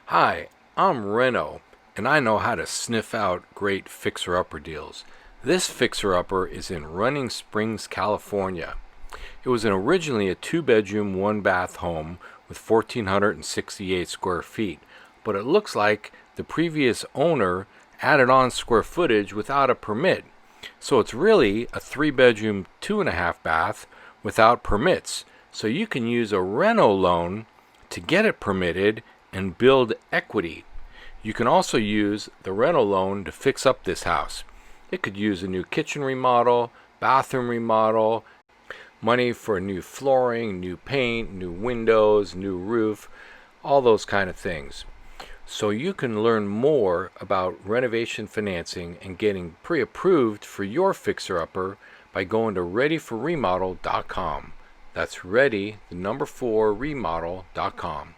Hi, I'm Reno, and I know how to sniff out great fixer-upper deals. This fixer-upper is in Running Springs, California. It was originally a two-bedroom, one-bath home with 1,468 square feet, but it looks like the previous owner added on square footage without a permit. So it's really a three-bedroom, two-and-a-half bath without permits. So you can use a Reno loan to get it permitted and build equity. You can also use the rental loan to fix up this house. It could use a new kitchen remodel, bathroom remodel, money for new flooring, new paint, new windows, new roof, all those kind of things. So you can learn more about renovation financing and getting pre-approved for your fixer-upper by going to readyforremodel.com. That's ready, the number 4, remodel.com.